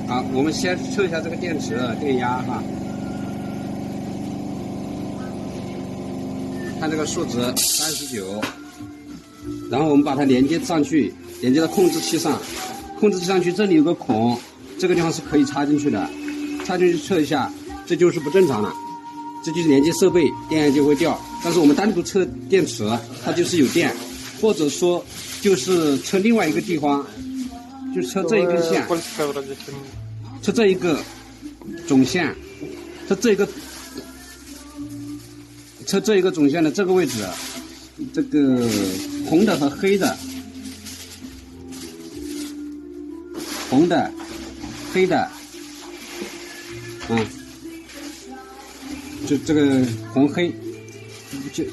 好，我们先测一下这个电池电压哈，看这个数值39，然后我们把它连接上去，连接到控制器上。控制器上去，这里有个孔，这个地方是可以插进去的，插进去测一下，这就是不正常了，这就是连接设备电压就会掉。但是我们单独测电池，它就是有电，或者说就是测另外一个地方，就测这一根线，测这一个总线，测这一个总线的这个位置，这个红的和黑的。红的、黑的，就这个红黑，就